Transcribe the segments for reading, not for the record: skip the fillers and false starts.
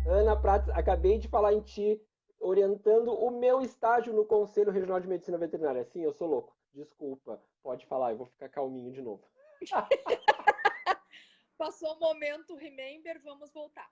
Ana Prats, acabei de falar em ti, orientando o meu estágio no Conselho Regional de Medicina Veterinária. Sim, eu sou louco. Desculpa. Pode falar, eu vou ficar calminho de novo. Passou o momento, remember, vamos voltar.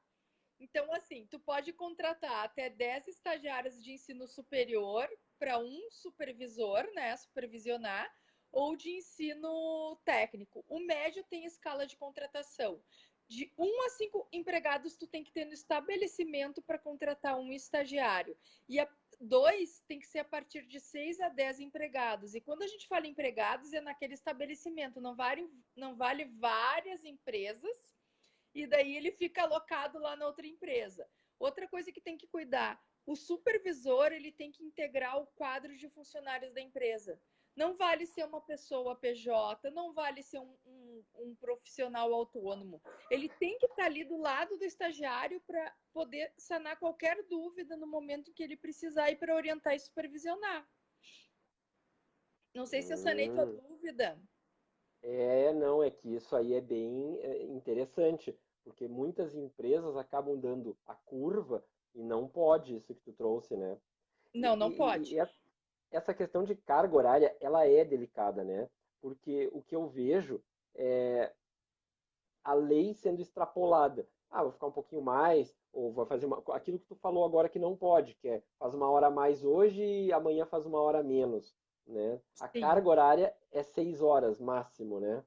Então, assim, tu pode contratar até 10 estagiários de ensino superior para um supervisor, né, supervisionar, ou de ensino técnico. O médio tem escala de contratação. De 1 a 5 empregados, tu tem que ter no estabelecimento para contratar um estagiário. E a 2 tem que ser a partir de 6 a 10 empregados. E quando a gente fala empregados, é naquele estabelecimento, não vale várias empresas e daí ele fica alocado lá na outra empresa. Outra coisa que tem que cuidar, o supervisor ele tem que integrar o quadro de funcionários da empresa. Não vale ser uma pessoa PJ, não vale ser um profissional autônomo. Ele tem que estar ali do lado do estagiário para poder sanar qualquer dúvida no momento em que ele precisar e para orientar e supervisionar. Não sei se eu sanei tua Hum, dúvida. não, é que isso aí é bem interessante, porque muitas empresas acabam dando a curva e não pode isso que tu trouxe, né? E, Não, não e- pode. e essa questão de carga horária, ela é delicada, né? Porque o que eu vejo é a lei sendo extrapolada. Ah, vou ficar um pouquinho mais, ou vou fazer aquilo que tu falou agora que não pode, que é faz uma hora a mais hoje e amanhã faz uma hora a menos, né? A Sim. carga horária é 6 horas máximo, né?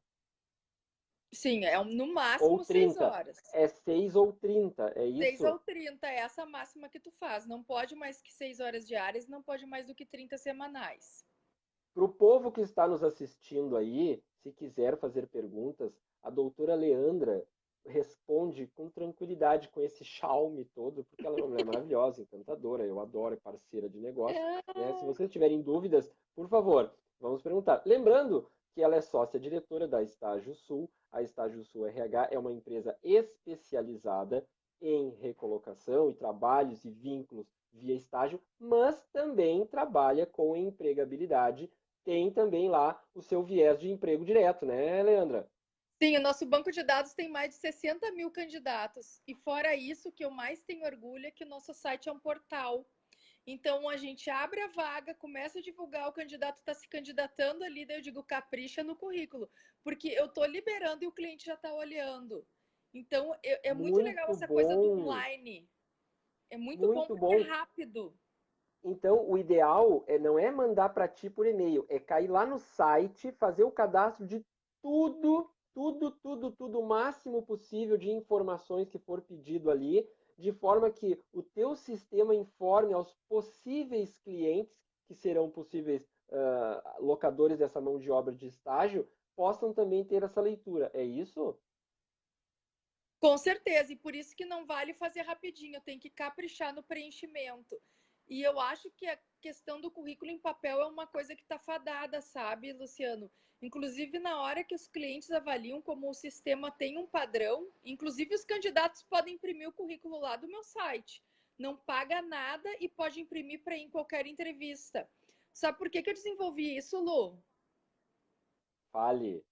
Sim, é no Ou máximo 6 30. horas. É 6 ou 30, é 6 isso? ou 30 é essa máxima que tu faz. Não pode mais que 6 horas diárias, não pode mais do que 30 semanais. Para o povo que está nos assistindo aí, se quiser fazer perguntas, a doutora Leandra responde com tranquilidade, com esse charme todo, porque ela é uma mulher maravilhosa, encantadora, eu adoro, é parceira de negócio, né? Se vocês tiverem dúvidas, por favor, vamos perguntar. Lembrando que ela é sócia diretora da Estágio Sul. A Estágio Sul RH é uma empresa especializada em recolocação e trabalhos e vínculos via estágio, mas também trabalha com empregabilidade, tem também lá o seu viés de emprego direto, né, Leandra? Sim, o nosso banco de dados tem mais de 60 mil candidatos. E fora isso, o que eu mais tenho orgulho é que o nosso site é um portal. Então a gente abre a vaga, começa a divulgar, o candidato está se candidatando ali, daí eu digo capricha no currículo, porque eu estou liberando e o cliente já está olhando. Então é muito legal Muito essa coisa do bom, online. É muito bom muito porque é bom. rápido. Então, o ideal não é mandar para ti por e-mail, é cair lá no site, fazer o cadastro de tudo, tudo, tudo, tudo, o máximo possível de informações que for pedido ali, de forma que o teu sistema informe aos possíveis clientes, que serão possíveis locadores dessa mão de obra de estágio, possam também ter essa leitura. É isso? Com certeza, e por isso que não vale fazer rapidinho, tem que caprichar no preenchimento. E eu acho que a questão do currículo em papel é uma coisa que está fadada, sabe, Luciano? Inclusive, na hora que os clientes avaliam como o sistema tem um padrão, inclusive os candidatos podem imprimir o currículo lá do meu site. Não paga nada e pode imprimir para ir em qualquer entrevista. Sabe por que eu desenvolvi isso, Lu? Fale.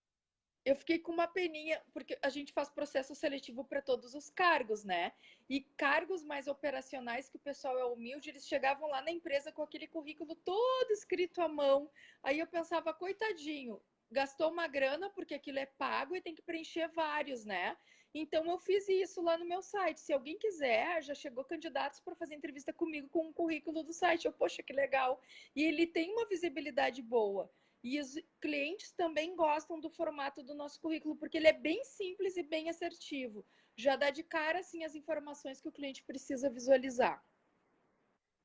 Eu fiquei com uma peninha, porque a gente faz processo seletivo para todos os cargos, né? E cargos mais operacionais, que o pessoal é humilde, eles chegavam lá na empresa com aquele currículo todo escrito à mão. Aí eu pensava, coitadinho, gastou uma grana, porque aquilo é pago e tem que preencher vários, né? Então eu fiz isso lá no meu site. Se alguém quiser, já chegou candidatos para fazer entrevista comigo com um currículo do site. Eu, poxa, que legal. E ele tem uma visibilidade boa. E os clientes também gostam do formato do nosso currículo, porque ele é bem simples e bem assertivo. Já dá de cara assim as informações que o cliente precisa visualizar.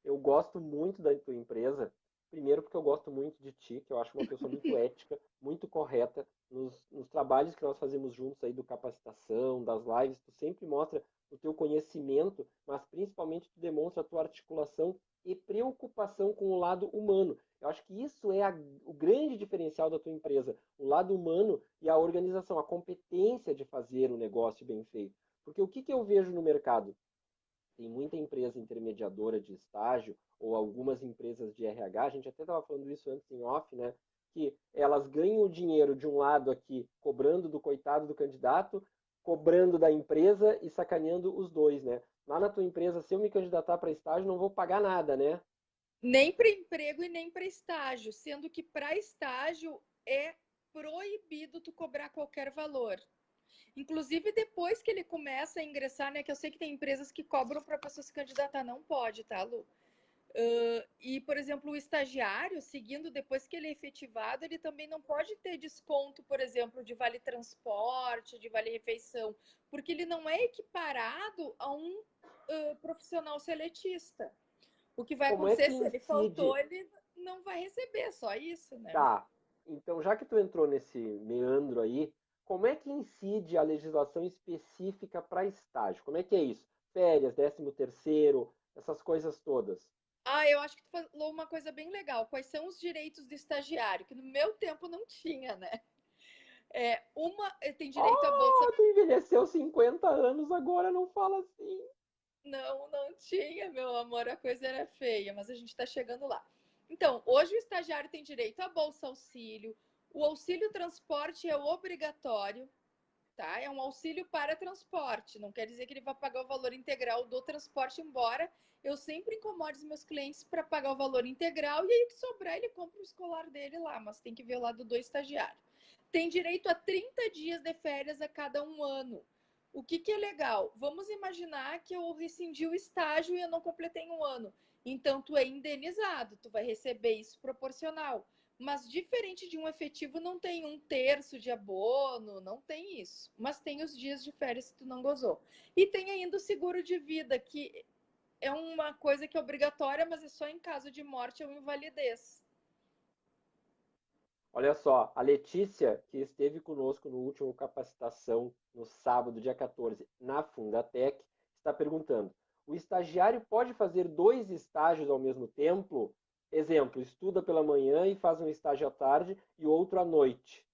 Eu gosto muito da tua empresa, primeiro porque eu gosto muito de ti, que eu acho uma pessoa muito ética, muito correta nos trabalhos que nós fazemos juntos aí do capacitação, das lives, tu sempre mostra o teu conhecimento, mas principalmente tu demonstra a tua articulação e preocupação com o lado humano. Eu acho que isso é o grande diferencial da tua empresa, o lado humano e a organização, a competência de fazer o negócio bem feito. Porque o que, que eu vejo no mercado? Tem muita empresa intermediadora de estágio ou algumas empresas de RH, a gente até estava falando isso antes em off, né? Que elas ganham o dinheiro de um lado aqui, cobrando do coitado do candidato, cobrando da empresa e sacaneando os dois, né? Lá na tua empresa, se eu me candidatar para estágio, não vou pagar nada, né? Nem para emprego e nem para estágio, sendo que para estágio é proibido tu cobrar qualquer valor. Inclusive, depois que ele começa a ingressar, né? Que eu sei que tem empresas que cobram para a pessoa se candidatar, não pode, tá, Lu? E, por exemplo, o estagiário, seguindo depois que ele é efetivado, ele também não pode ter desconto, por exemplo, de vale transporte, de vale refeição, porque ele não é equiparado a um profissional seletista. O que vai Como é que acontecer se ele faltou, incide? ele não vai receber, só isso, né? Tá. Então, já que tu entrou nesse meandro aí, como é que incide a legislação específica para estágio? Como é que é isso? Férias, 13º, essas coisas todas. Eu acho que tu falou uma coisa bem legal. Quais são os direitos do estagiário? Que no meu tempo não tinha, né? Tem direito à bolsa. Oh, tu envelheceu 50 anos, agora não fala assim. Não, não tinha, meu amor. A coisa era feia, mas a gente está chegando lá. Então, hoje o estagiário tem direito à bolsa auxílio. O auxílio transporte é obrigatório, tá? É um auxílio para transporte. Não quer dizer que ele vai pagar o valor integral do transporte, embora eu sempre incomode os meus clientes para pagar o valor integral e aí o que sobrar ele compra o escolar dele lá, mas tem que ver o lado do estagiário. Tem direito a 30 dias de férias a cada um ano. O que é legal? Vamos imaginar que eu rescindi o estágio e eu não completei um ano. Então, tu é indenizado, tu vai receber isso proporcional. Mas diferente de um efetivo, não tem um terço de abono, não tem isso. Mas tem os dias de férias que tu não gozou. E tem ainda o seguro de vida, que é uma coisa que é obrigatória, mas é só em caso de morte ou invalidez. Olha só, a Letícia, que esteve conosco no último capacitação, no sábado, dia 14, na Fundatec, está perguntando: o estagiário pode fazer 2 estágios ao mesmo tempo? Exemplo, estuda pela manhã e faz um estágio à tarde e outro à noite.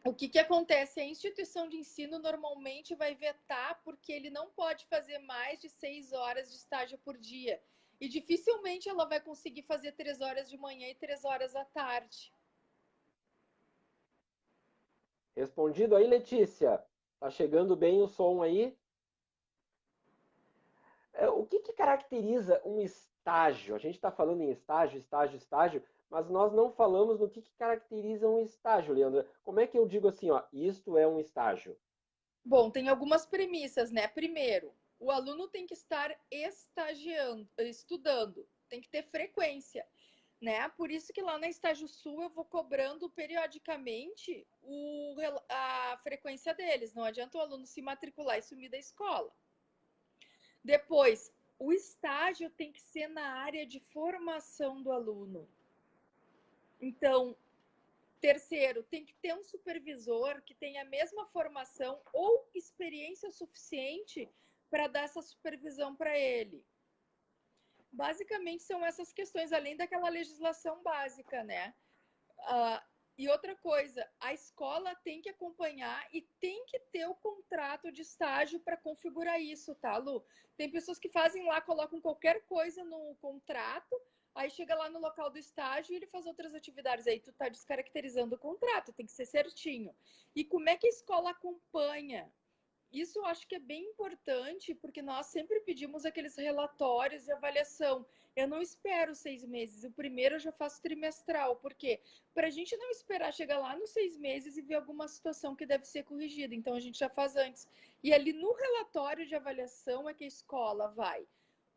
O que acontece? A instituição de ensino normalmente vai vetar porque ele não pode fazer mais de 6 horas de estágio por dia. E dificilmente ela vai conseguir fazer 3 horas de manhã e 3 horas à tarde. Respondido aí, Letícia? Tá chegando bem o som aí? O que caracteriza um estágio? A gente está falando em estágio, estágio, estágio, mas nós não falamos no que caracteriza um estágio, Leandra. Como é que eu digo assim, ó, isto é um estágio? Bom, tem algumas premissas, né? Primeiro, o aluno tem que estar estagiando, estudando, tem que ter frequência, né? Por isso que lá na Estágio Sul eu vou cobrando periodicamente a frequência deles. Não adianta o aluno se matricular e sumir da escola. Depois, o estágio tem que ser na área de formação do aluno. Então, terceiro, tem que ter um supervisor que tenha a mesma formação ou experiência suficiente para dar essa supervisão para ele. Basicamente são essas questões, além daquela legislação básica, né? E outra coisa, a escola tem que acompanhar e tem que ter o contrato de estágio para configurar isso, tá, Lu? Tem pessoas que fazem lá, colocam qualquer coisa no contrato, aí chega lá no local do estágio e ele faz outras atividades. Aí tu tá descaracterizando o contrato, tem que ser certinho. E como é que a escola acompanha? Isso eu acho que é bem importante, porque nós sempre pedimos aqueles relatórios de avaliação. Eu não espero 6 meses, o primeiro eu já faço trimestral. Por quê? Para a gente não esperar chegar lá nos 6 meses e ver alguma situação que deve ser corrigida. Então a gente já faz antes. E ali no relatório de avaliação é que a escola vai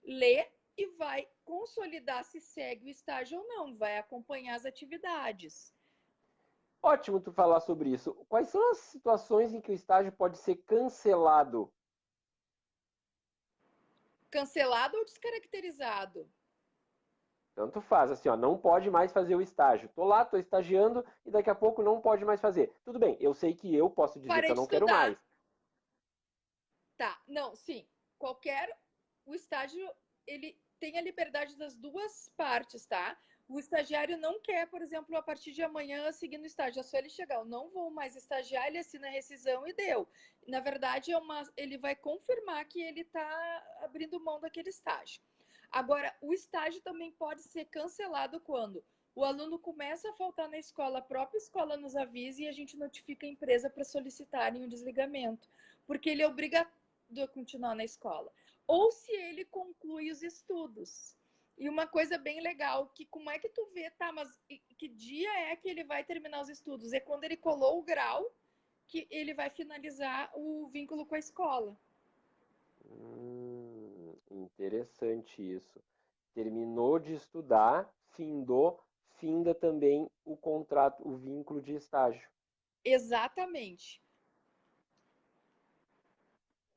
ler e vai consolidar se segue o estágio ou não, vai acompanhar as atividades. Ótimo tu falar sobre isso. Quais são as situações em que o estágio pode ser cancelado? Cancelado ou descaracterizado? Tanto faz, assim, ó, não pode mais fazer o estágio. Tô lá, tô estagiando e daqui a pouco não pode mais fazer. Tudo bem, eu sei que eu posso dizer que Parei eu de não quero mais. estudar. Tá, não, sim. O estágio, ele tem a liberdade das duas partes, tá? O estagiário não quer, por exemplo, a partir de amanhã seguir no estágio, é só ele chegar, eu não vou mais estagiar, ele assina a rescisão e deu. Na verdade, ele vai confirmar que ele está abrindo mão daquele estágio. Agora, o estágio também pode ser cancelado quando o aluno começa a faltar na escola, a própria escola nos avisa e a gente notifica a empresa para solicitarem o desligamento, porque ele é obrigado a continuar na escola. Ou se ele conclui os estudos. E uma coisa bem legal, que como é que tu vê, tá, mas que dia é que ele vai terminar os estudos? É quando ele colou o grau que ele vai finalizar o vínculo com a escola. Interessante isso. Terminou de estudar, finda também o contrato, o vínculo de estágio. Exatamente.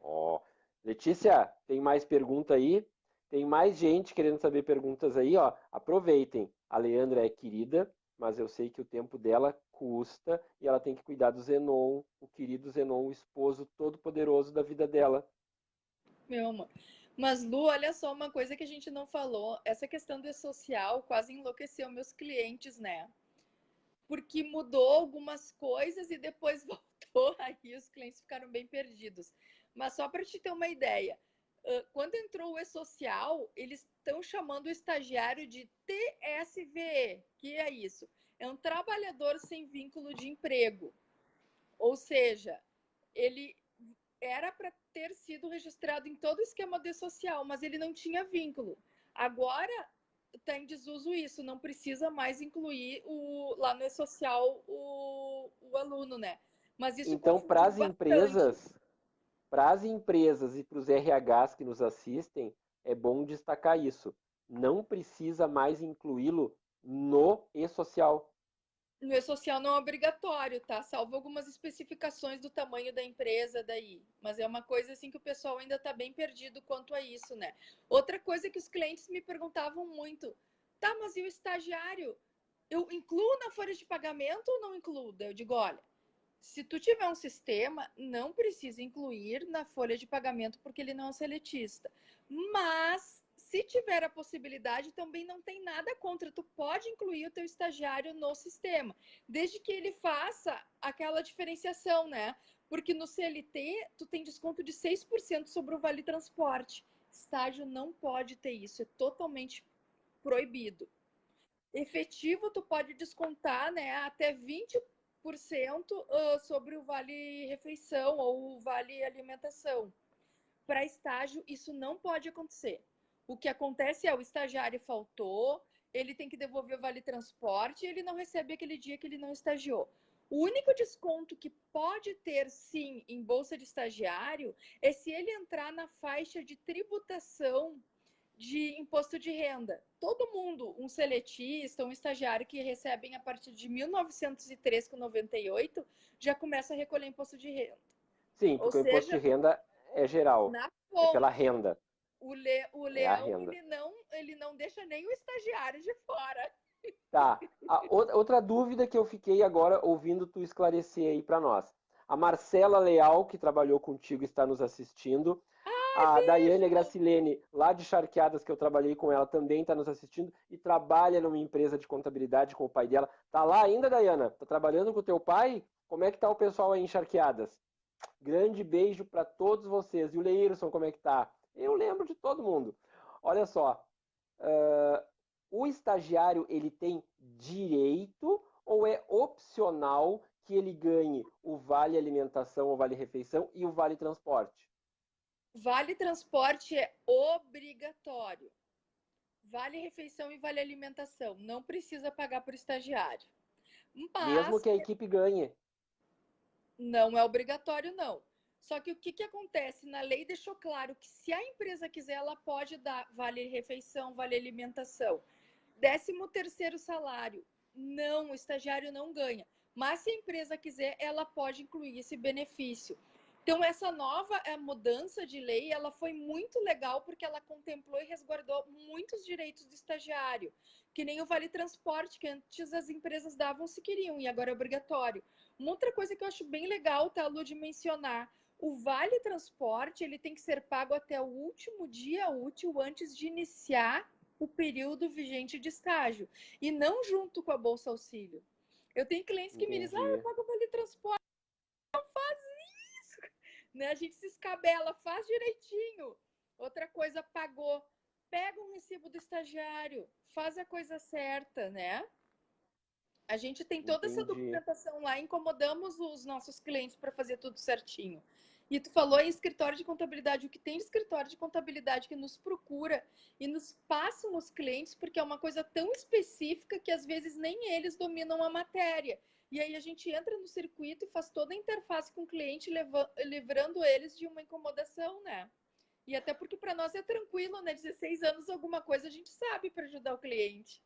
Ó, Letícia, tem mais pergunta aí? Tem mais gente querendo saber perguntas aí, ó. Aproveitem. A Leandra é querida, mas eu sei que o tempo dela custa e ela tem que cuidar do Zenon, o querido Zenon, o esposo todo-poderoso da vida dela. Meu amor. Mas, Lu, olha só uma coisa que a gente não falou. Essa questão do social quase enlouqueceu meus clientes, né? Porque mudou algumas coisas e depois voltou, aí os clientes ficaram bem perdidos. Mas só para te ter uma ideia, quando entrou o e-social, eles estão chamando o estagiário de TSVE. Que é isso? É um trabalhador sem vínculo de emprego. Ou seja, ele era para ter sido registrado em todo o esquema de social, mas ele não tinha vínculo. Agora está em desuso isso, não precisa mais incluir lá no e-social o aluno, né? Mas isso Então, confundiu bastante. para as empresas e para os RHs que nos assistem, é bom destacar isso. Não precisa mais incluí-lo no e-social. No e-social não é obrigatório, tá? Salvo algumas especificações do tamanho da empresa daí. Mas é uma coisa assim que o pessoal ainda está bem perdido quanto a isso, né? Outra coisa que os clientes me perguntavam muito, tá, mas e o estagiário? Eu incluo na folha de pagamento ou não incluo? Eu digo, olha, se tu tiver um sistema, não precisa incluir na folha de pagamento porque ele não é seletista. Mas se tiver a possibilidade, também não tem nada contra. Tu pode incluir o teu estagiário no sistema, desde que ele faça aquela diferenciação, né? Porque no CLT tu tem desconto de 6% sobre o Vale Transporte. Estágio não pode ter isso, é totalmente proibido. Efetivo, tu pode descontar, né, até 20% sobre o vale refeição ou o vale alimentação. Para estágio, isso não pode acontecer. O que acontece é o estagiário faltou, ele tem que devolver o vale transporte e ele não recebe aquele dia que ele não estagiou. O único desconto que pode ter, sim, em bolsa de estagiário é se ele entrar na faixa de tributação de imposto de renda. Todo mundo, um seletista, um estagiário que recebem a partir de 1903,98, já começa a recolher imposto de renda. Sim, Ou porque o imposto de seja, renda é geral, na é pela fonte. renda, O é a leão, renda. ele não deixa nem o estagiário de fora. Tá. Outra dúvida que eu fiquei agora ouvindo tu esclarecer aí para nós. A Marcela Leal, que trabalhou contigo, está nos assistindo. Ai, A Daiane beijo! Gracilene, lá de Charqueadas, que eu trabalhei com ela, também está nos assistindo e trabalha numa empresa de contabilidade com o pai dela. Tá lá ainda, Daiana? Tá trabalhando com o teu pai? Como é que tá o pessoal aí em Charqueadas? Grande beijo para todos vocês. E o Leirson, como é que tá? Eu lembro de todo mundo. Olha só, o estagiário ele tem direito ou é opcional que ele ganhe o vale alimentação, o vale refeição e o vale transporte? Vale transporte é obrigatório. Vale refeição e vale alimentação. Não precisa pagar por estagiário. Mesmo Mas que a equipe ganhe. não é obrigatório, não. Só que o que acontece? Na lei deixou claro que se a empresa quiser, ela pode dar vale refeição, vale alimentação. 13º salário. Não, o estagiário não ganha. Mas se a empresa quiser, ela pode incluir esse benefício. Então, essa nova mudança de lei, ela foi muito legal porque ela contemplou e resguardou muitos direitos do estagiário, que nem o Vale Transporte, que antes as empresas davam se queriam, e agora é obrigatório. Uma outra coisa que eu acho bem legal, tá, Lu, de mencionar, o Vale Transporte, ele tem que ser pago até o último dia útil antes de iniciar o período vigente de estágio, e não junto com a Bolsa Auxílio. Eu tenho clientes que me dizem, eu Entendi. pago o Vale Transporte, né? A gente se escabela, faz direitinho. Outra coisa, pagou. Pega um recibo do estagiário, faz a coisa certa, né? A gente tem toda essa Entendi. documentação lá, incomodamos os nossos clientes para fazer tudo certinho. E tu falou em escritório de contabilidade, o que tem de escritório de contabilidade que nos procura e nos passam os clientes, porque é uma coisa tão específica que às vezes nem eles dominam a matéria. E aí a gente entra no circuito e faz toda a interface com o cliente, livrando eles de uma incomodação, né? E até porque para nós é tranquilo, né? 16 anos, alguma coisa a gente sabe para ajudar o cliente.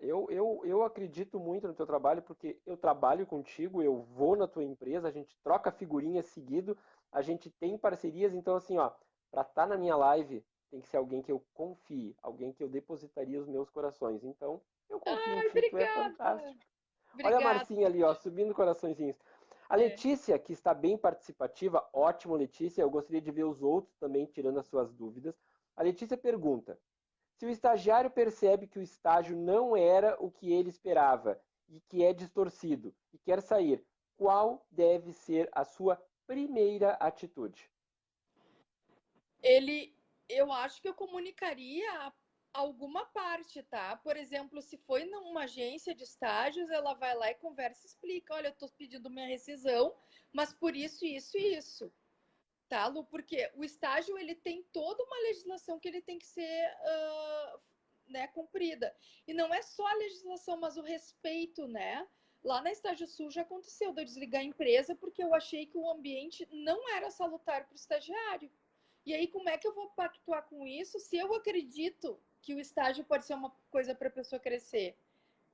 Eu acredito muito no teu trabalho, porque eu trabalho contigo, eu vou na tua empresa, a gente troca figurinhas seguido, a gente tem parcerias, então assim, ó, para estar na minha live, tem que ser alguém que eu confie, alguém que eu depositaria os meus corações. Então, eu confio em Ai, ti, tu é obrigada! fantástico. Olha a Obrigada. Marcinha ali, ó, subindo coraçõezinhos. A É. Letícia, que está bem participativa, ótimo, Letícia. Eu gostaria de ver os outros também tirando as suas dúvidas. A Letícia pergunta: se o estagiário percebe que o estágio não era o que ele esperava e que é distorcido e quer sair, qual deve ser a sua primeira atitude? Ele, eu acho que eu comunicaria alguma parte, tá? Por exemplo, se foi numa agência de estágios, ela vai lá e conversa e explica: olha, eu tô pedindo minha rescisão, mas por isso, isso e isso. Tá, Lu? Porque o estágio ele tem toda uma legislação que ele tem que ser né, cumprida. E não é só a legislação, mas o respeito, né? Lá na Estágio Sul já aconteceu de eu desligar a empresa porque eu achei que o ambiente não era salutar para o estagiário. E aí, como é que eu vou pactuar com isso se eu acredito que o estágio pode ser uma coisa para a pessoa crescer?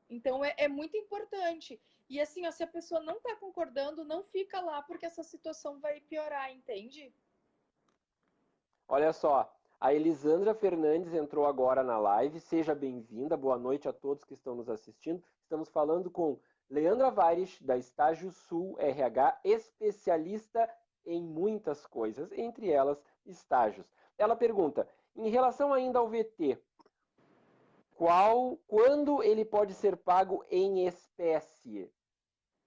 Então, é muito importante. E assim, ó, se a pessoa não está concordando, não fica lá, porque essa situação vai piorar, entende? Olha só, a Elisandra Fernandes entrou agora na live. Seja bem-vinda. Boa noite a todos que estão nos assistindo. Estamos falando com Leandra Vares, da Estágio Sul RH, especialista em muitas coisas, entre elas estágios. Ela pergunta: em relação ainda ao VT, quando ele pode ser pago em espécie?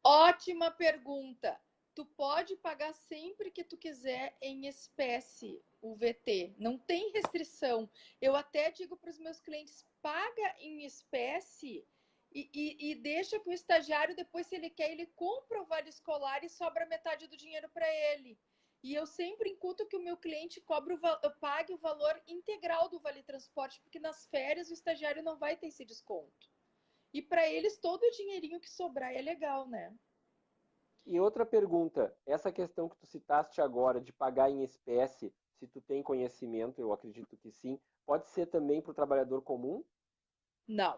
Ótima pergunta. Tu pode pagar sempre que tu quiser em espécie o VT. Não tem restrição. Eu até digo para os meus clientes: paga em espécie e deixa que o estagiário, depois, se ele quer, ele compra o vale escolar e sobra metade do dinheiro para ele. E eu sempre incuto que o meu cliente pague o valor integral do vale transporte, porque nas férias o estagiário não vai ter esse desconto. E para eles, todo o dinheirinho que sobrar é legal, né? E outra pergunta, essa questão que tu citaste agora de pagar em espécie, se tu tem conhecimento, eu acredito que sim, pode ser também para o trabalhador comum? Não.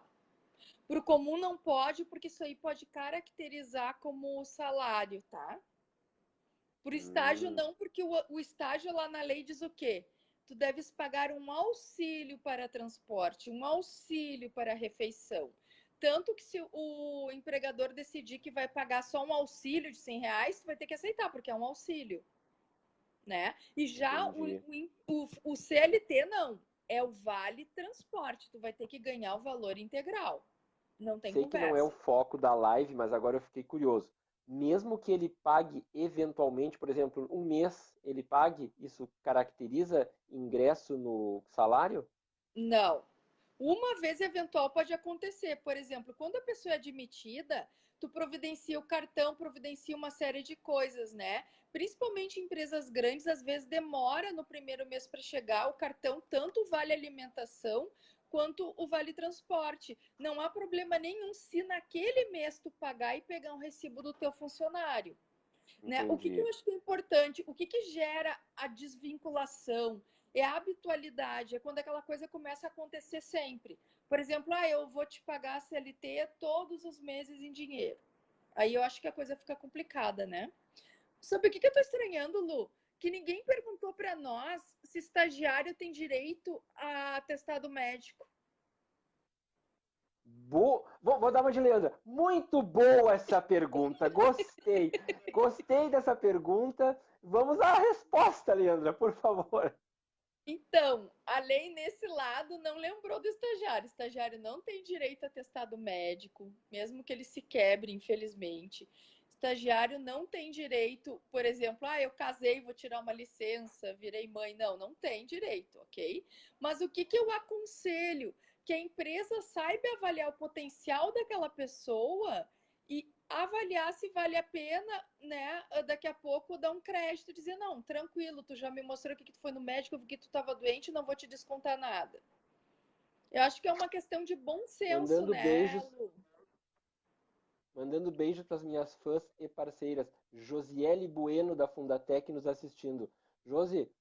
Para o comum não pode, porque isso aí pode caracterizar como salário, tá? Por estágio Hum, não, porque o estágio lá na lei diz o quê? Tu deves pagar um auxílio para transporte, um auxílio para refeição. Tanto que se o empregador decidir que vai pagar só um auxílio de R$ 100, tu vai ter que aceitar, porque é um auxílio, né? E já entendi. o CLT não, é o vale transporte, tu vai ter que ganhar o valor integral. Não tem Sei que não é o conversa. foco da live, mas agora eu fiquei curioso. Mesmo que ele pague eventualmente, por exemplo, um mês ele pague, isso caracteriza ingresso no salário? Não. Uma vez eventual pode acontecer. Por exemplo, quando a pessoa é admitida, tu providencia o cartão, providencia uma série de coisas, né? Principalmente em empresas grandes, às vezes demora no primeiro mês para chegar o cartão, tanto o vale alimentação quanto o vale transporte. Não há problema nenhum se naquele mês tu pagar e pegar um recibo do teu funcionário. Né? O que eu Entendi. acho que é importante, o que gera a desvinculação? É a habitualidade, é quando aquela coisa começa a acontecer sempre. Por exemplo, eu vou te pagar a CLT todos os meses em dinheiro. Aí eu acho que a coisa fica complicada, né? Sabe o que eu tô estranhando, Lu? Que ninguém perguntou para nós se estagiário tem direito a atestado médico. Vou dar uma de Leandra. Muito boa essa pergunta. Gostei. Gostei dessa pergunta. Vamos à resposta, Leandra, por favor. Então, a lei nesse lado não lembrou do estagiário. O estagiário não tem direito a atestado médico, mesmo que ele se quebre, infelizmente. Estagiário não tem direito, por exemplo, eu casei, vou tirar uma licença, virei mãe. Não, não tem direito, ok? Mas o que eu aconselho? que a empresa saiba avaliar o potencial daquela pessoa e avaliar se vale a pena, né, daqui a pouco dar um crédito, dizer, não, tranquilo, tu já me mostrou que tu foi no médico, que tu estava doente, não vou te descontar nada. Eu acho que é uma questão de bom senso, Mandando né, beijos, Lu? mandando beijo para as minhas fãs e parceiras. Josiele Bueno, da Fundatec, nos assistindo. Josi,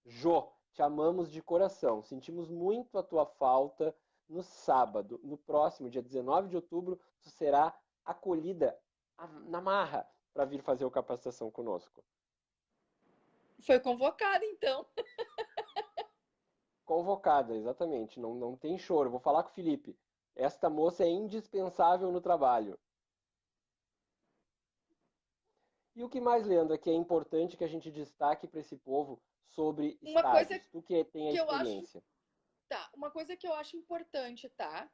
Jô, te amamos de coração. Sentimos muito a tua falta no sábado. No próximo, dia 19 de outubro, tu será acolhida na marra para vir fazer o capacitação conosco. Foi convocado, então. Convocada, exatamente. Não tem choro. Vou falar com o Felipe. Esta moça é indispensável no trabalho. E o que mais, Leandra, que é importante que a gente destaque para esse povo sobre Uma coisa estágios? Tu que tem a que eu acho, experiência. tá, uma coisa que eu acho importante, tá?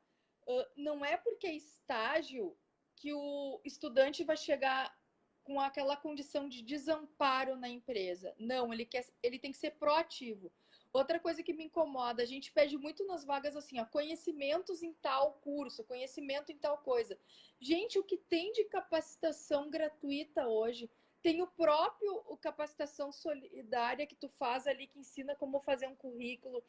Não é porque é estágio que o estudante vai chegar com aquela condição de desamparo na empresa. Não, ele tem que ser proativo. Outra coisa que me incomoda, a gente pede muito nas vagas assim, ó, conhecimentos em tal curso, conhecimento em tal coisa. Gente, o que tem de capacitação gratuita hoje? Tem o capacitação solidária que tu faz ali, que ensina como fazer um currículo,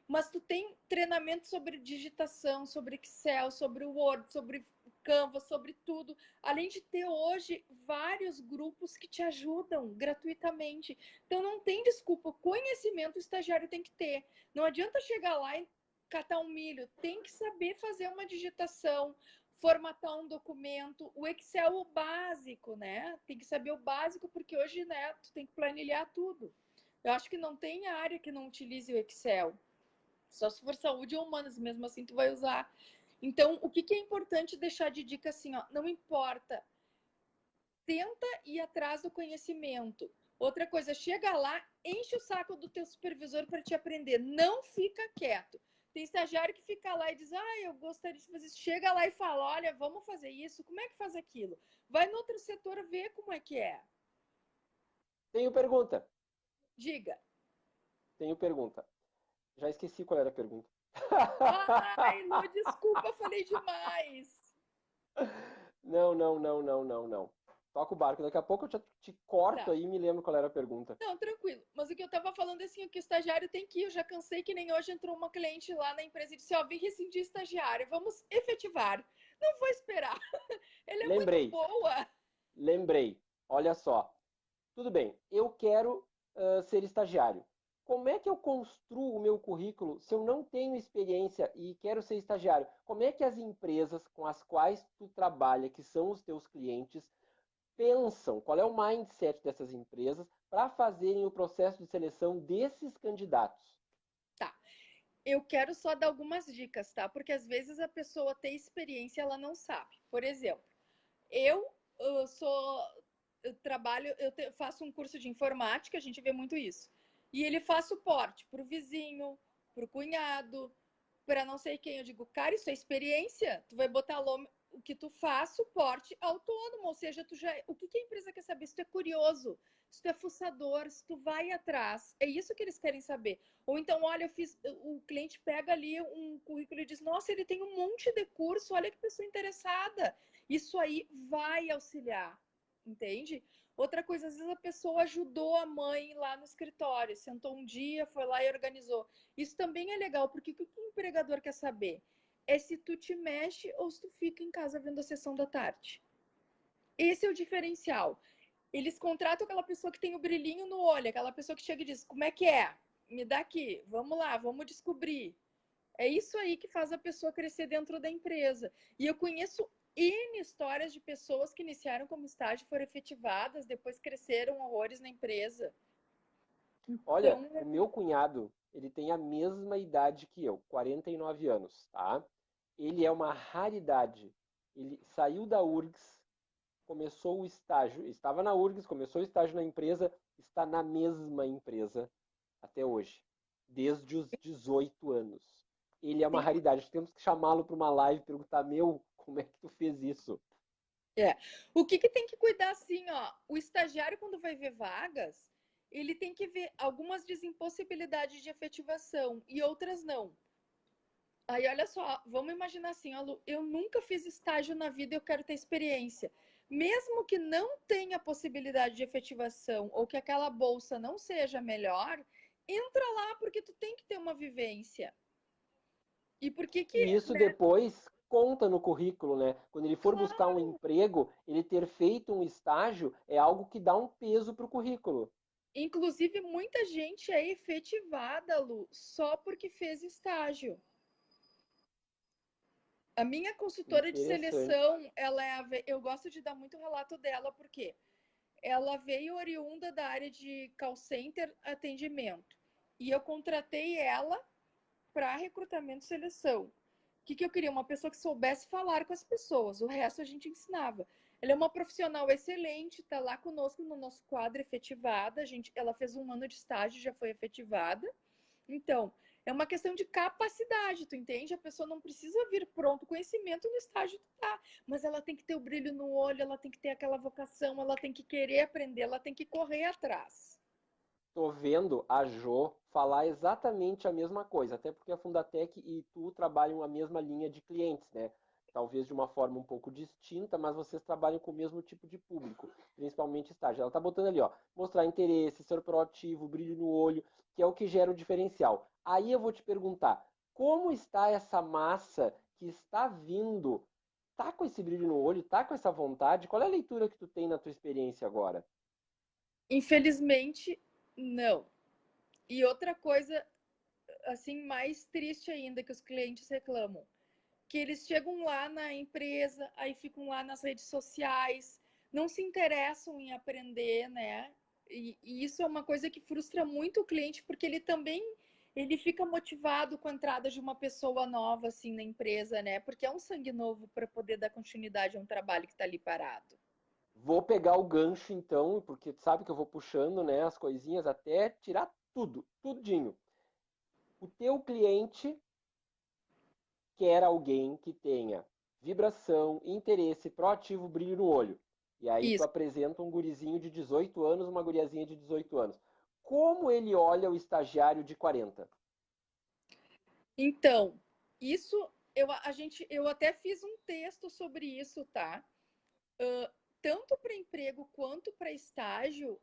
mas tu tem treinamento sobre digitação, sobre Excel, sobre Word, sobre Canva, sobre tudo. Além de ter hoje vários grupos que te ajudam gratuitamente. Então não tem desculpa, o conhecimento o estagiário tem que ter. Não adianta chegar lá e catar um milho, tem que saber fazer uma digitação, formatar um documento, o Excel o básico, né? Tem que saber o básico porque hoje, né, tu tem que planilhar tudo. Eu acho que não tem área que não utilize o Excel. Só se for saúde ou humanas, mesmo assim tu vai usar. Então, o que é importante deixar de dica assim, ó, não importa, tenta ir atrás do conhecimento. Outra coisa, chega lá, enche o saco do teu supervisor para te aprender, não fica quieto. Tem estagiário que fica lá e diz, eu gostaria de fazer isso. Chega lá e fala, olha, vamos fazer isso, como é que faz aquilo? Vai no outro setor ver como é que é. Tenho pergunta. Diga. Tenho pergunta. Já esqueci qual era a pergunta. Ai, Lu, desculpa, falei demais. Não. Toca o barco. Daqui a pouco eu te corto Tá. aí e me lembro qual era a pergunta. Não, tranquilo. Mas o que eu tava falando é assim, o que o estagiário tem que ir. Eu já cansei que nem hoje entrou uma cliente lá na empresa e disse, vim rescindir estagiário, vamos efetivar. Não vou esperar. Ele é muito Lembrei. boa. Lembrei. Olha só. Tudo bem, eu quero ser estagiário. Como é que eu construo o meu currículo se eu não tenho experiência e quero ser estagiário? Como é que as empresas com as quais tu trabalha, que são os teus clientes, pensam? Qual é o mindset dessas empresas para fazerem o processo de seleção desses candidatos? Tá. Eu quero só dar algumas dicas, tá? Porque às vezes a pessoa tem experiência e ela não sabe. Por exemplo, eu sou. Eu trabalho, faço um curso de informática, a gente vê muito isso. E ele faz suporte para o vizinho, para o cunhado, para não sei quem. Eu digo, cara, isso é experiência. Tu vai botar o que tu faz, suporte autônomo. Ou seja, o que a empresa quer saber? Se tu é curioso, se tu é fuçador, se tu vai atrás. É isso que eles querem saber. Ou então, olha, o cliente pega ali um currículo e diz, nossa, ele tem um monte de curso, olha que pessoa interessada. Isso aí vai auxiliar, entende? Outra coisa, às vezes a pessoa ajudou a mãe lá no escritório, sentou um dia, foi lá e organizou. Isso também é legal, porque o que o empregador quer saber? É se tu te mexe ou se tu fica em casa vendo a sessão da tarde. Esse é o diferencial. Eles contratam aquela pessoa que tem o brilhinho no olho, aquela pessoa que chega e diz, como é que é? Me dá aqui, vamos lá, vamos descobrir. É isso aí que faz a pessoa crescer dentro da empresa. E eu conheço N histórias de pessoas que iniciaram como estágio, foram efetivadas, depois cresceram horrores na empresa. Olha, Então, o meu cunhado, ele tem a mesma idade que eu, 49 anos, tá? Ele é uma raridade. Ele saiu da URGS, começou o estágio, estava na URGS, começou o estágio na empresa, está na mesma empresa até hoje, desde os 18 anos. Ele é uma sim, raridade. Temos que chamá-lo para uma live e perguntar: meu, como é que tu fez isso? é. O que tem que cuidar assim, ó? O estagiário, quando vai ver vagas, ele tem que ver algumas dizem possibilidades de efetivação e outras não. Aí, olha só, vamos imaginar assim, ó, Lu, eu nunca fiz estágio na vida e eu quero ter experiência. Mesmo que não tenha possibilidade de efetivação ou que aquela bolsa não seja melhor, entra lá porque tu tem que ter uma vivência. E por que que, E isso né? depois conta no currículo, né? Quando ele for buscar um Claro. emprego, ele ter feito um estágio é algo que dá um peso para o currículo. Inclusive, muita gente é efetivada, Lu, só porque fez estágio. A minha consultora de Interessante. seleção, eu gosto de dar muito relato dela, porque ela veio oriunda da área de call center atendimento. E eu contratei ela para recrutamento e seleção. O que eu queria? Uma pessoa que soubesse falar com as pessoas. O resto a gente ensinava. Ela é uma profissional excelente, está lá conosco no nosso quadro efetivada. Ela fez um ano de estágio, já foi efetivada. Então, é uma questão de capacidade, tu entende? A pessoa não precisa vir pronto, conhecimento no estágio tu tá, mas ela tem que ter o brilho no olho, ela tem que ter aquela vocação, ela tem que querer aprender, ela tem que correr atrás. Tô vendo a Jo falar exatamente a mesma coisa, até porque a Fundatec e tu trabalham a mesma linha de clientes, né? Talvez de uma forma um pouco distinta, mas vocês trabalham com o mesmo tipo de público, principalmente estágio. Ela tá botando ali, ó, mostrar interesse, ser proativo, brilho no olho, que é o que gera o diferencial. Aí eu vou te perguntar, como está essa massa que está vindo? Tá com esse brilho no olho, tá com essa vontade? Qual é a leitura que tu tem na tua experiência agora? Infelizmente, não. E outra coisa, assim, mais triste ainda que os clientes reclamam, que eles chegam lá na empresa, aí ficam lá nas redes sociais, não se interessam em aprender, né? E isso é uma coisa que frustra muito o cliente, porque ele fica motivado com a entrada de uma pessoa nova assim na empresa, né? Porque é um sangue novo para poder dar continuidade a um trabalho que está ali parado. Vou pegar o gancho então, porque tu sabe que eu vou puxando, né, as coisinhas até tirar tudo, tudinho. O teu cliente quer alguém que tenha vibração, interesse, proativo, brilho no olho. E aí tu Isso. apresenta um gurizinho de 18 anos, uma guriazinha de 18 anos. Como ele olha o estagiário de 40? Então, isso eu até fiz um texto sobre isso, tá? Tanto para emprego quanto para estágio,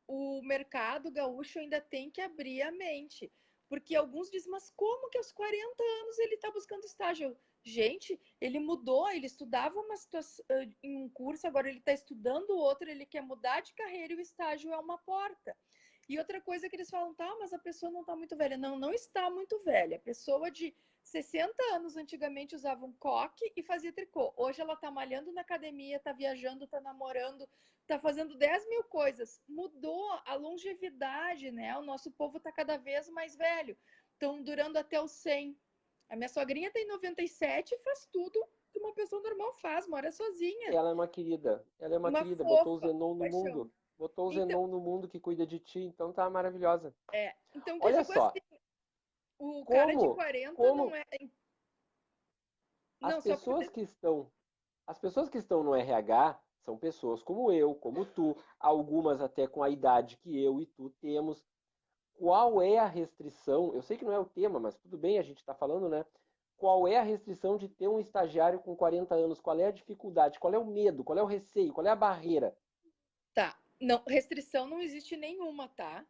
o mercado gaúcho ainda tem que abrir a mente. Porque alguns dizem, mas como que aos 40 anos ele está buscando estágio? Gente, ele mudou, ele estudava uma situação, em um curso, agora ele está estudando outro, ele quer mudar de carreira e o estágio é uma porta. E outra coisa que eles falam, tá, mas a pessoa não está muito velha. Não, não está muito velha. A pessoa de 60 anos antigamente usava um coque e fazia tricô. Hoje ela está malhando na academia, está viajando, está namorando, está fazendo 10 mil coisas. Mudou a longevidade, né? O nosso povo está cada vez mais velho. Estão durando até os 100. A minha sogrinha tem 97 e faz tudo que uma pessoa normal faz, mora sozinha. Ela é uma querida, ela é uma Uma querida, botou o fofa, Zenon no paixão. mundo. Botou o Então, Zenon no mundo que cuida de ti, então tá maravilhosa. então o que eu Olha digo assim, só, o cara de como 40 não como é. as Não, só por. pessoas que estão As pessoas que estão no RH são pessoas como eu, como tu, algumas até com a idade que eu e tu temos. Qual é a restrição? Eu sei que não é o tema, mas tudo bem, a gente está falando, né? Qual é a restrição de ter um estagiário com 40 anos? Qual é a dificuldade? Qual é o medo? Qual é o receio? Qual é a barreira? Tá. Não, restrição não existe nenhuma, tá?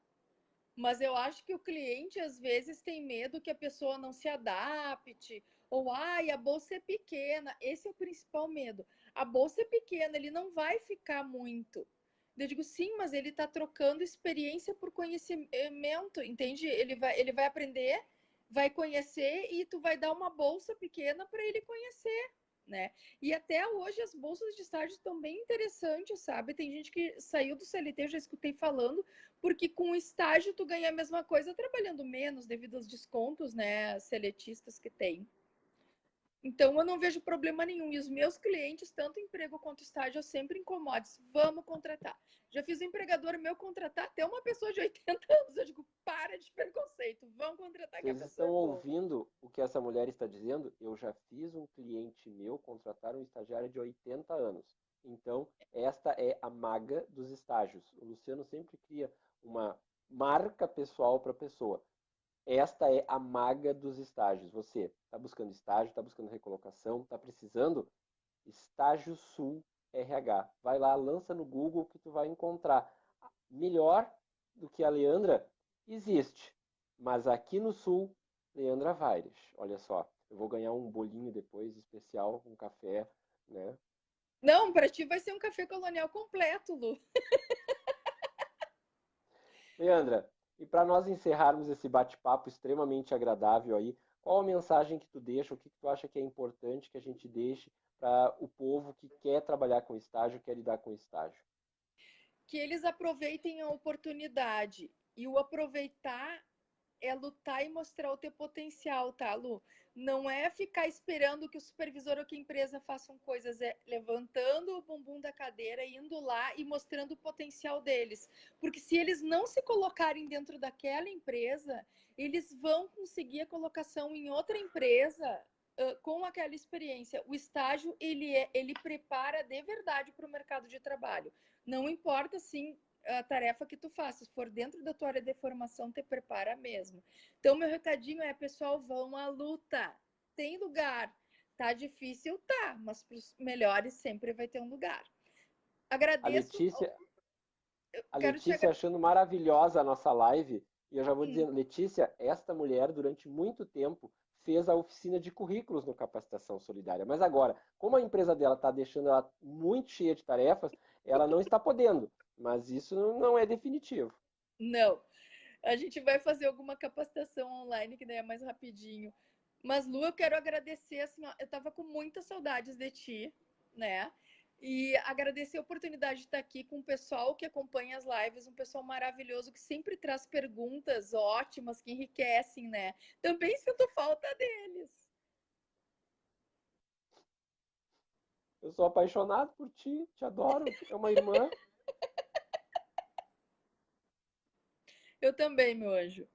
Mas eu acho que o cliente às vezes tem medo que a pessoa não se adapte, ou ai, a bolsa é pequena. Esse é o principal medo. A bolsa é pequena, ele não vai ficar muito. Eu digo, sim, mas ele está trocando experiência por conhecimento, entende? Ele vai aprender, vai conhecer e tu vai dar uma bolsa pequena para ele conhecer, né? E até hoje as bolsas de estágio estão bem interessantes, sabe? Tem gente que saiu do CLT, eu já escutei falando, porque com o estágio tu ganha a mesma coisa trabalhando menos devido aos descontos, né, seletistas que tem. Então eu não vejo problema nenhum. E os meus clientes, tanto emprego quanto estágio, eu sempre incomodo. Vamos contratar. Já fiz um empregador meu contratar até uma pessoa de 80 anos. Eu digo, para de preconceito, vamos contratar que a Vocês pessoa estão é boa. ouvindo o que essa mulher está dizendo? Eu já fiz um cliente meu contratar um estagiário de 80 anos. Então, esta é a maga dos estágios. O Luciano sempre cria uma marca pessoal para a pessoa. Esta é a maga dos estágios. Você está buscando estágio, está buscando recolocação, está precisando? Estágio Sul RH. Vai lá, lança no Google que tu vai encontrar. Melhor do que a Leandra existe. Mas aqui no Sul, Leandra Vaires. Olha só, eu vou ganhar um bolinho depois especial, um café, né? Não, para ti vai ser um café colonial completo, Lu. Leandra, e para nós encerrarmos esse bate-papo extremamente agradável aí, qual a mensagem que tu deixa, o que tu acha que é importante que a gente deixe para o povo que quer trabalhar com estágio, quer lidar com estágio? Que eles aproveitem a oportunidade. E o aproveitar é lutar e mostrar o teu potencial, tá, Lu? Não é ficar esperando que o supervisor ou que a empresa façam coisas, é levantando o bumbum da cadeira, indo lá e mostrando o potencial deles. Porque se eles não se colocarem dentro daquela empresa, eles vão conseguir a colocação em outra empresa com aquela experiência. O estágio, ele prepara de verdade para o mercado de trabalho. Não importa, sim, a tarefa que tu faça, se for dentro da tua área de formação, te prepara mesmo. Então, meu recadinho é, pessoal, vão à luta. Tem lugar. Tá difícil, tá, mas para os melhores sempre vai ter um lugar. A Agradeço. Letícia, a Quero te Letícia agradecer. achando maravilhosa a nossa live, e eu já vou dizendo, Letícia, esta mulher durante muito tempo fez a oficina de currículos no Capacitação Solidária, mas agora, como a empresa dela está deixando ela muito cheia de tarefas, ela não está podendo, mas isso não é definitivo. Não, a gente vai fazer alguma capacitação online, que daí é mais rapidinho. Mas, Lu, eu quero agradecer, assim, ó, eu tava com muitas saudades de ti, né? E agradecer a oportunidade de estar aqui com o pessoal que acompanha as lives, um pessoal maravilhoso que sempre traz perguntas ótimas, que enriquecem, né? Também sinto falta deles. Eu sou apaixonado por ti, te adoro, é uma irmã. Eu também, meu anjo.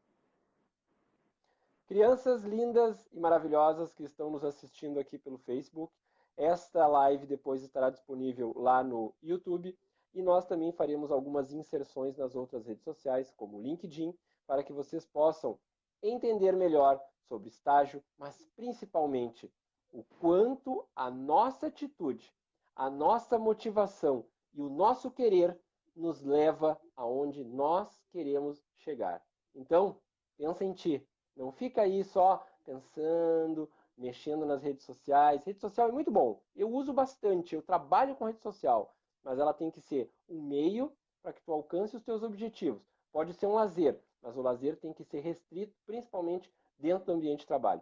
Crianças lindas e maravilhosas que estão nos assistindo aqui pelo Facebook, esta live depois estará disponível lá no YouTube e nós também faremos algumas inserções nas outras redes sociais, como o LinkedIn, para que vocês possam entender melhor sobre estágio, mas principalmente o quanto a nossa atitude, a nossa motivação e o nosso querer nos leva aonde nós queremos chegar. Então, pensa em ti. Não fica aí só pensando, mexendo nas redes sociais. Rede social é muito bom. Eu uso bastante, eu trabalho com rede social, mas ela tem que ser um meio para que tu alcance os teus objetivos. Pode ser um lazer, mas o lazer tem que ser restrito, principalmente dentro do ambiente de trabalho.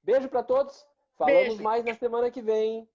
Beijo para todos. Falamos Beijo. mais na semana que vem.